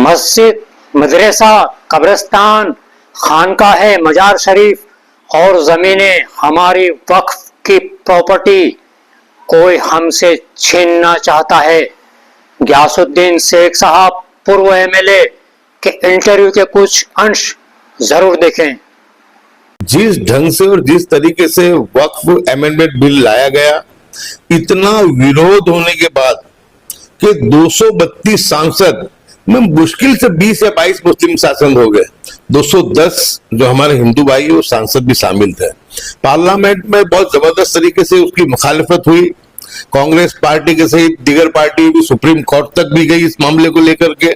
मस्जिद, मदरसा, कब्रिस्तान, खानकाह, मजार शरीफ और जमीनें हमारी वक्फ की प्रॉपर्टी कोई हमसे छीनना चाहता है। गयासुद्दीन शेख साहब पूर्व एमएलए के इंटरव्यू के कुछ अंश जरूर देखें। जिस ढंग से और जिस तरीके से वक्फ अमेंडमेंट बिल लाया गया, इतना विरोध होने के बाद कि 232 सांसद में मुश्किल से 20 या 22 मुस्लिम सांसद हो गए, 210 जो हमारे हिंदू भाई वो सांसद भी शामिल थे। पार्लियामेंट में बहुत जबरदस्त तरीके से उसकी मुखालिफत हुई। कांग्रेस पार्टी के सहित दीगर पार्टी भी सुप्रीम कोर्ट तक भी गई इस मामले को लेकर के।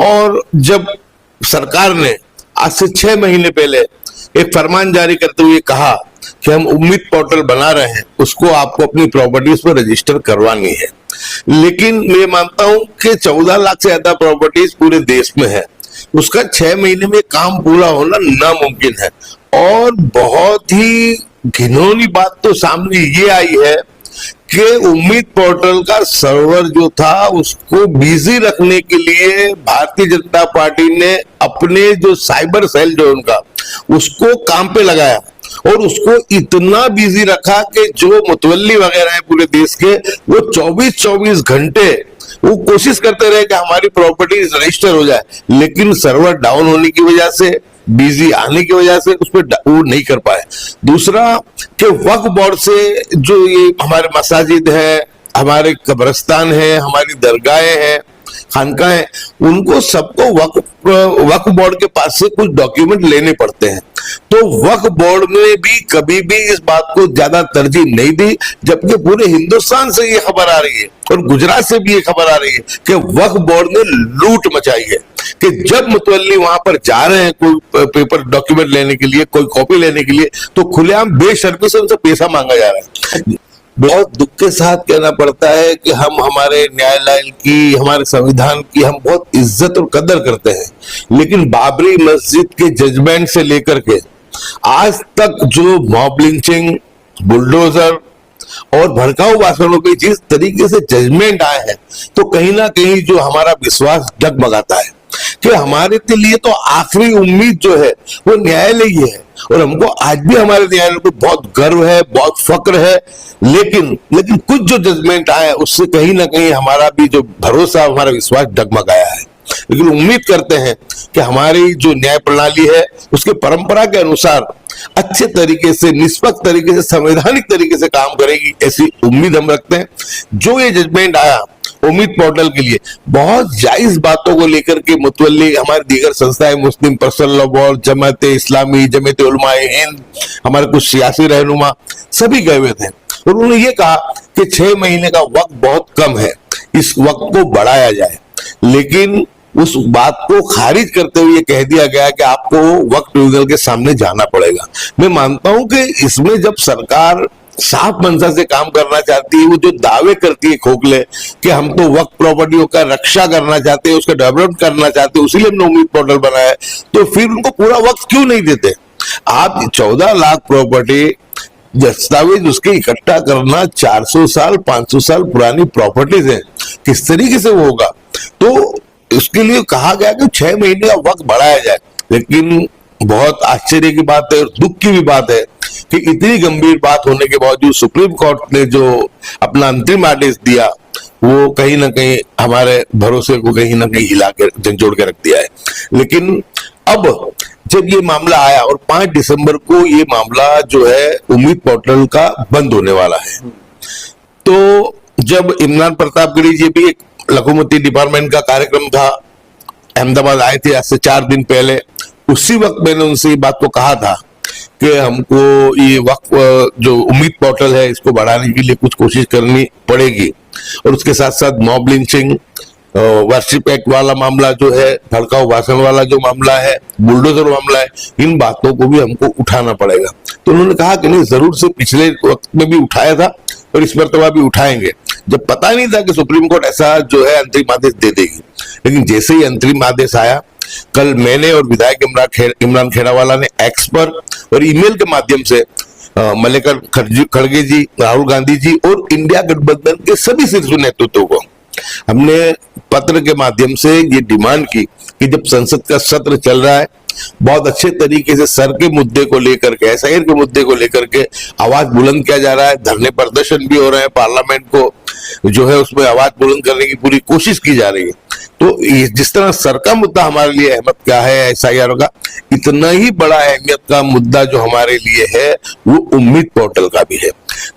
और जब सरकार ने आज से 6 महीने पहले एक फरमान जारी करते हुए कहा कि हम उम्मीद पोर्टल बना रहे हैं, उसको आपको अपनी प्रॉपर्टीज पर रजिस्टर करवानी है, लेकिन मैं मानता हूं कि 14 लाख से ज्यादा प्रॉपर्टीज पूरे देश में है, उसका 6 महीने में काम पूरा होना नामुमकिन है। और बहुत ही घिनौनी बात तो सामने ये आई है कि उम्मीद पोर्टल का सर्वर जो था उसको बिजी रखने के लिए भारतीय जनता पार्टी ने अपने जो साइबर सेल जो उनका उसको काम पे लगाया और उसको इतना बिजी रखा कि जो मुतवल्ली वगैरह है पूरे देश के वो 24-24 घंटे वो कोशिश करते रहे कि हमारी प्रॉपर्टी रजिस्टर हो जाए, लेकिन सर्वर डाउन होने की वजह से, बिजी आने की वजह से उस पर वो नहीं कर पाए। दूसरा कि वक्फ बोर्ड से जो ये हमारे मसाजिद है, हमारे कब्रिस्तान है, हमारी दरगाहें हैं, खानका है, उनको सबको वक्फ बोर्ड के पास से कुछ डॉक्यूमेंट लेने पड़ते हैं। तो वक्फ बोर्ड ने भी कभी भी इस बात को ज्यादा तरजीह नहीं दी, जबकि पूरे हिंदुस्तान से ये खबर आ रही है और गुजरात से भी ये खबर आ रही है कि वक्फ बोर्ड ने लूट मचाई है कि जब मुतवल्ली वहां पर जा रहे हैं कोई पेपर डॉक्यूमेंट लेने के लिए, कोई कॉपी लेने के लिए, तो खुलेआम बेशर्मी से उनसे पैसा मांगा जा रहा है। बहुत दुख के साथ कहना पड़ता है कि हम हमारे न्यायालय की, हमारे संविधान की हम बहुत इज्जत और कदर करते हैं, लेकिन बाबरी मस्जिद के जजमेंट से लेकर के आज तक जो मॉब लिंचिंग, बुलडोजर और भड़काऊ भाषणों पे जिस तरीके से जजमेंट आए हैं, तो कहीं ना कहीं जो हमारा विश्वास डगमगाता है कि हमारे के लिए तो आखिरी उम्मीद जो है वो न्यायालय ही है। और हमको आज भी हमारे न्यायालय को बहुत गर्व है, बहुत फक्र है, लेकिन कुछ जो जजमेंट आया उससे कहीं ना कहीं हमारा भी जो भरोसा, हमारा विश्वास डगमगाया है। लेकिन उम्मीद करते हैं कि हमारी जो न्याय प्रणाली है उसके परंपरा के अनुसार अच्छे तरीके से, निष्पक्ष तरीके से, संवैधानिक तरीके से काम करेगी, ऐसी उम्मीद हम रखते हैं। जो ये जजमेंट आया उम्मीद पोर्टल के लिए बहुत जायज बातों को लेकर के मुतवल्ली हमारी दीगर संस्थाएं, मुस्लिम personal law board, Jamaat Islami, जमात उलमाए हिंद, हमारे कुछ सियासी रहनुमा सभी गए हुए थे और उन्होंने ये कहा कि 6 महीने का वक्त बहुत कम है, इस वक्त को बढ़ाया जाए। लेकिन उस बात को खारिज करते हुए कह दिया गया कि आपको वक्फ ट्रिब्यूनल के सामने जाना पड़ेगा। मैं मानता हूं कि इसमें जब सरकार साफ मंशा से काम करना चाहती है, वो जो दावे करती है खोखले कि हम तो वक्फ प्रॉपर्टियों का रक्षा करना चाहते हैं, उसका डेवलपमेंट करना चाहते हैं, उसीलिए हमने उम्मीद पोर्टल बनाया है, तो फिर उनको पूरा वक्त क्यों नहीं देते? आप 14 लाख प्रॉपर्टी दस्तावेज उसके इकट्ठा करना, 400 साल 500 साल पुरानी प्रॉपर्टीज है, किस तरीके से वो होगा? तो इसके लिए कहा गया कि 6 महीने का वक्त बढ़ाया जाए। लेकिन बहुत आश्चर्य की बात है और दुख की भी बात है कि इतनी गंभीर बात होने के बावजूद सुप्रीम कोर्ट ने जो अपना अंतरिम आदेश दिया वो कहीं ना कहीं हमारे भरोसे को कहीं ना कहीं हिला के झंझोड़ के रख दिया है। लेकिन अब जब ये मामला आया और 5 दिसंबर को ये मामला जो है उम्मीद पोर्टल का बंद होने वाला है, तो जब इमरान प्रतापगढ़ी जी भी एक लघुमती डिपार्टमेंट का कार्यक्रम था, अहमदाबाद आए थे आज से 4 दिन पहले, उसी वक्त मैंने उनसे ये बात को कहा था कि हमको ये वक्फ जो उम्मीद पोर्टल है इसको बढ़ाने के लिए कुछ कोशिश करनी पड़ेगी और उसके साथ साथ मॉब लिंचिंग, वर्शिप एक्ट वाला मामला जो है, भड़काऊ भाषण वाला जो मामला है, बुलडोजर मामला है, इन बातों को भी हमको उठाना पड़ेगा। तो उन्होंने कहा कि नहीं, जरूर से पिछले वक्त में भी उठाया था और इस मरतबा भी उठाएंगे, जब पता नहीं था कि सुप्रीम कोर्ट ऐसा जो है अंतरिम आदेश दे देगी। लेकिन जैसे ही अंतरिम आदेश आया, कल मैंने और विधायक इमरान खेड़ावाला ने एक्स पर और ईमेल के माध्यम से मल्लिकार्जुन खड़गे जी, राहुल गांधी जी और इंडिया गठबंधन के सभी शीर्ष नेतृत्व को हमने पत्र के माध्यम से ये डिमांड की कि जब संसद का सत्र चल रहा है, बहुत अच्छे तरीके से सर के मुद्दे को लेकर के, एसआईआर के मुद्दे को लेकर के आवाज बुलंद किया जा रहा है, धरने प्रदर्शन भी हो रहे हैं, पार्लियामेंट को जो है उसमें आवाज बुलंद करने की पूरी कोशिश की जा रही है। तो जिस तरह सर का मुद्दा हमारे लिए अहमियत का है एसआईआर का, इतना ही बड़ा अहमियत का मुद्दा जो हमारे लिए है वो उम्मीद पोर्टल का भी है।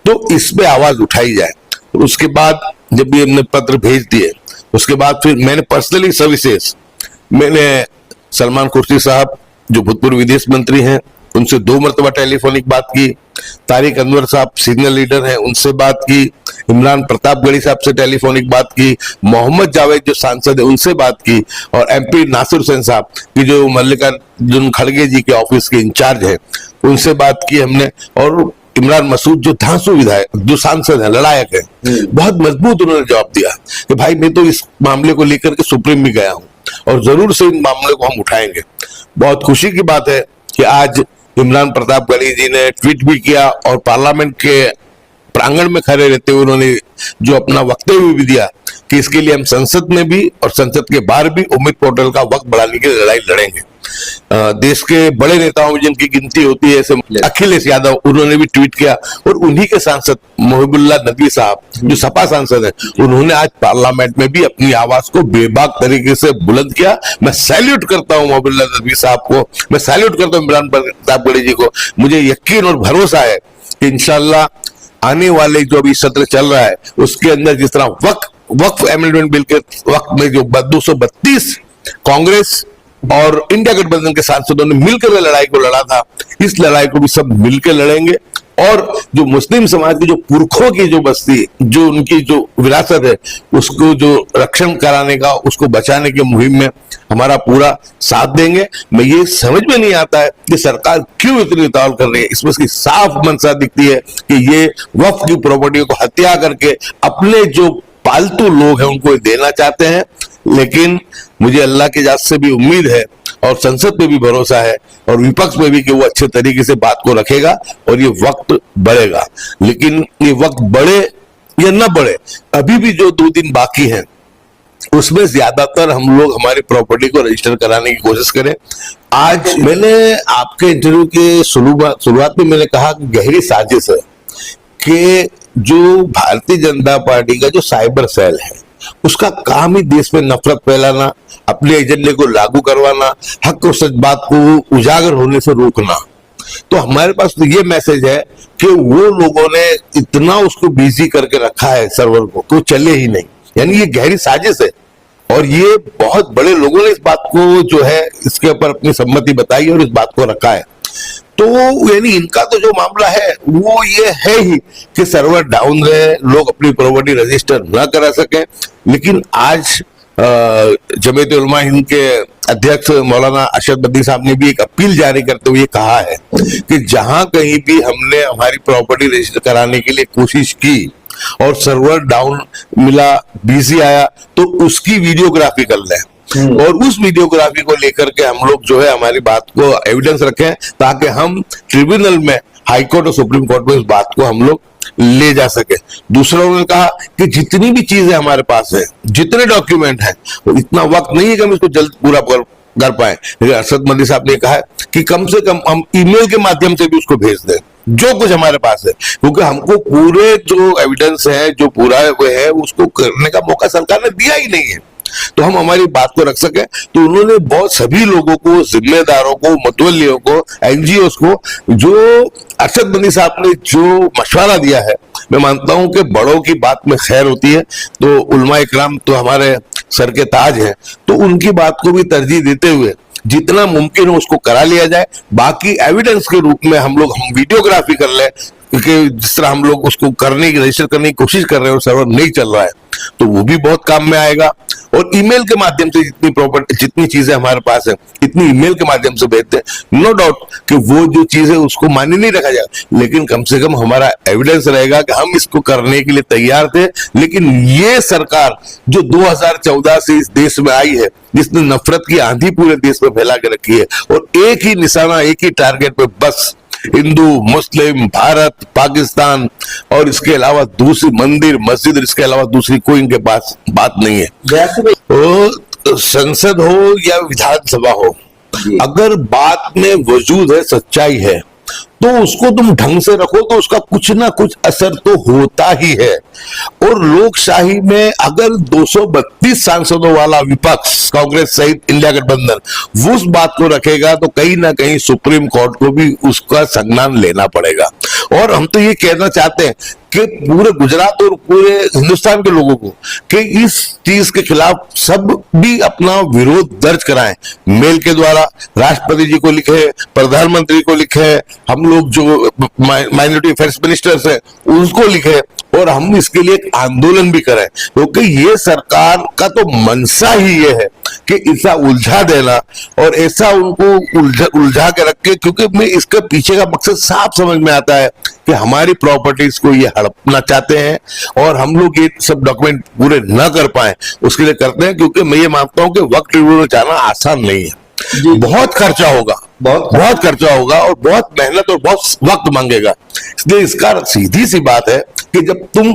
तो इस पे आवाज उठाई जाए। उसके बाद जब ये हमने पत्र भेज दिए, उसके बाद फिर मैंने पर्सनली सर्विसेज, मैंने सलमान खुर्शीद साहब जो भूतपूर्व विदेश मंत्री हैं उनसे 2 मरतबा टेलीफोनिक बात की, तारिक अनवर साहब सीनियर लीडर हैं उनसे बात की, इमरान प्रतापगढ़ी साहब से टेलीफोनिक बात की, मोहम्मद जावेद जो सांसद है उनसे बात की, और एमपी नासिर हुसैन साहब की जो मल्लिकार्जुन खड़गे जी के ऑफिस के इंचार्ज है उनसे बात की हमने, और इमरान मसूद जो धांसू विधायक जो सांसद है, लड़ायक है, बहुत मजबूत उन्होंने जवाब दिया कि भाई मैं तो इस मामले को लेकर के सुप्रीम में गया हूं और जरूर से इन मामले को हम उठाएंगे। बहुत खुशी की बात है कि आज इमरान प्रतापगढ़ी जी ने ट्वीट भी किया और पार्लियामेंट के प्रांगण में खड़े रहते हुए उन्होंने जो अपना वक्तव्य भी दिया कि इसके लिए हम संसद में भी और संसद के बाहर भी उम्मीद पोर्टल का वक्त बढ़ाने की लड़ाई लड़ेंगे। देश के बड़े नेताओं में जिनकी गिनती होती है जैसे अखिलेश यादव, उन्होंने भी ट्वीट किया, और उन्हीं के सांसद मोहिबुल्लाह नदवी साहब जो सपा सांसद हैं, उन्होंने आज पार्लियामेंट में भी अपनी आवाज को बेबाक तरीके से बुलंद किया। मैं सैल्यूट करता हूं मोहिबुल्लाह नदवी साहब को, मैं सैल्यूट करता हूं इमरान प्रतापगढ़ी जी को। मुझे यकीन और भरोसा है कि इंशाल्लाह आने वाले जो अभी सत्र चल रहा है उसके अंदर जिस तरह वक्फ अमेंडमेंट बिल के वक्त में जो 232 कांग्रेस और इंडिया गठबंधन के सांसदों ने मिलकर लड़ाई को लड़ा था, इस लड़ाई को भी सब मिलकर लड़ेंगे। और जो मुस्लिम समाज की जो पुरखों की जो बस्ती, जो उनकी जो विरासत है, उसको जो रक्षण कराने का, उसको बचाने की मुहिम में हमारा पूरा साथ देंगे। मैं ये समझ में नहीं आता है कि सरकार क्यों इतनी उतावल कर रही है। इसमें इसकी साफ मंशा दिखती है कि ये वक्फ की प्रॉपर्टी को हत्या करके अपने जो पालतू लोग हैं उनको देना चाहते हैं। लेकिन मुझे अल्लाह की जात से भी उम्मीद है और संसद पे भी भरोसा है और विपक्ष में भी कि वो अच्छे तरीके से बात को रखेगा और ये वक्त बढ़ेगा। लेकिन ये वक्त बढ़े या न बढ़े, अभी भी जो 2 दिन बाकी हैं उसमें ज्यादातर हम लोग हमारी प्रॉपर्टी को रजिस्टर कराने की कोशिश करें। आज मैंने आपके इंटरव्यू के शुरुआत में मैंने कहा कि गहरी साजिश है कि जो भारतीय जनता पार्टी का जो साइबर सेल है उसका काम ही देश में नफरत फैलाना, अपने एजेंडे को लागू करवाना, हक और सच बात को उजागर होने से रोकना। तो हमारे पास तो ये मैसेज है कि वो लोगों ने इतना उसको बिजी करके रखा है सर्वर को कि वो चले ही नहीं। यानी ये गहरी साजिश है और ये बहुत बड़े लोगों ने इस बात को जो है इसके ऊपर अपनी सम्मति बताई और इस बात को रखा है। तो यानी इनका तो जो मामला है वो ये है ही कि सर्वर डाउन रहे, लोग अपनी प्रॉपर्टी रजिस्टर ना करा सके। लेकिन आज जमीयत उलमा हिंद के अध्यक्ष मौलाना अरशद बद्री साहब ने भी एक अपील जारी करते हुए कहा है कि जहां कहीं भी हमने हमारी प्रॉपर्टी रजिस्टर कराने के लिए कोशिश की और सर्वर डाउन मिला, बिजी आया, तो उसकी वीडियोग्राफी कर लें और उस वीडियोग्राफी को लेकर के हम लोग जो है हमारी बात को एविडेंस रखें ताकि हम ट्रिब्यूनल में, हाई कोर्ट और सुप्रीम कोर्ट में इस बात को हम लोग ले जा सके। दूसरा उन्होंने कहा कि जितनी भी चीजें हमारे पास है, जितने डॉक्यूमेंट हैं, वो इतना वक्त नहीं है कि हम इसको जल्द पूरा कर पाए। लेकिन अरशद बद्री साहब ने कहा है कि कम से कम हम ईमेल के माध्यम से भी उसको भेज दें जो कुछ हमारे पास है, क्योंकि हमको पूरे जो एविडेंस है, जो पूरा है, उसको करने का मौका सरकार ने दिया ही नहीं है, तो हम हमारी बात को रख सके। तो उन्होंने बहुत सभी लोगों को, जिम्मेदारों को, मुतवल्लियों को, एनजीओस को, जो अरशद बद्री साहब ने जो मशवरा दिया है, मैं मानता हूं कि बड़ों की बात में खैर होती है। तो उलमा इकराम तो हमारे सर के ताज हैं, तो उनकी बात को भी तरजीह देते हुए जितना मुमकिन हो उसको करा लिया जाए। बाकी एविडेंस के रूप में हम वीडियोग्राफी कर ले, क्योंकि जिस तरह हम लोग उसको करने की, रजिस्टर करने की कोशिश कर रहे हैं और सर्वर नहीं चल रहा है, तो वो भी बहुत काम में आएगा। और ईमेल के माध्यम से जितनी प्रॉपर्टी, जितनी चीजें हमारे पास है, इतनी ईमेल के माध्यम से भेजते हैं। नो डाउट कि वो जो चीजें उसको मान्य नहीं रखा जाएगा, लेकिन कम से कम हमारा एविडेंस रहेगा कि हम इसको करने के लिए तैयार थे। लेकिन ये सरकार जो 2014 से इस देश में आई है, जिसने नफरत की आंधी पूरे देश में फैला के रखी है और एक ही निशाना, एक ही टारगेट पे बस हिंदू, मुस्लिम, भारत, पाकिस्तान और इसके अलावा दूसरी मंदिर मस्जिद, इसके अलावा दूसरी कोई इनके पास बात नहीं है। तो संसद हो या विधानसभा हो, अगर बात में वजूद है, सच्चाई है, तो उसको तुम ढंग से रखो तो उसका कुछ ना कुछ असर तो होता ही है। और लोकशाही में अगर 232 सांसदों वाला विपक्ष, कांग्रेस सहित इंडिया गठबंधन, वो उस बात को रखेगा तो कहीं ना कहीं सुप्रीम कोर्ट को भी उसका संज्ञान लेना पड़ेगा। और हम तो ये कहना चाहते हैं कि पूरे गुजरात और पूरे हिंदुस्तान के लोगों को कि इस चीज के खिलाफ सब भी अपना विरोध दर्ज कराएं, मेल के द्वारा राष्ट्रपति जी को लिखे, प्रधानमंत्री को लिखे, हम लोग जो माइनॉरिटी अफेयर्स मिनिस्टर्स है उनको लिखे, और हम इसके लिए एक आंदोलन भी करें, क्योंकि ये सरकार का तो मंशा ही ये है कि ऐसा उलझा देना और ऐसा उनको उलझा के रखे, क्योंकि मैं इसके पीछे का मकसद साफ समझ में आता है कि हमारी प्रॉपर्टीज को ये हड़पना चाहते हैं और हम लोग ये सब डॉक्यूमेंट पूरे न कर पाए उसके लिए करते हैं। क्योंकि मैं ये मानता हूं कि वक्त ट्रिब्यूनल जाना आसान नहीं है, बहुत खर्चा होगा, बहुत खर्चा होगा और बहुत मेहनत और बहुत वक्त मांगेगा। इसलिए इसका सीधी सी बात है कि जब तुम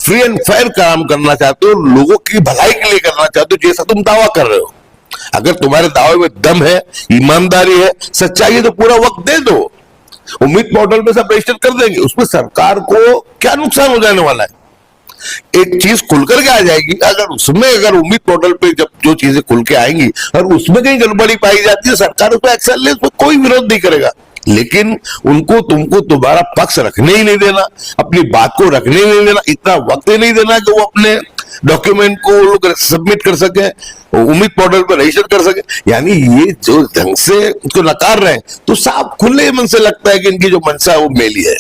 फ्री एंड फेयर काम करना चाहते हो, लोगों की भलाई के लिए करना चाहते हो, जैसा तुम दावा कर रहे हो, अगर तुम्हारे दावे में दम है, ईमानदारी है, सच्चाई है, तो पूरा वक्त दे दो। उम्मीद पोर्टल पे सब रजिस्टर कर देंगे, उसमें सरकार को क्या नुकसान हो जाने वाला है? एक चीज खुल करके आ जाएगी। अगर उम्मीद पोर्टल पे जब जो चीजें खुल के आएंगी और उसमें कहीं गड़बड़ी पाई जाती है, सरकार उस पर एक्शन ले, उसमें कोई विरोध नहीं करेगा। लेकिन तुमको तुम्हारा पक्ष रखने ही नहीं देना, अपनी बात को रखने ही नहीं देना, इतना वक्त ही नहीं देना कि वो अपने डॉक्यूमेंट को लोग सबमिट कर सके, उम्मीद पोर्टल पर रजिस्टर कर सके। यानी ये जो ढंग से उसको नकार रहे हैं, तो साफ खुले मन से लगता है कि इनकी जो मंशा है वो मेली है।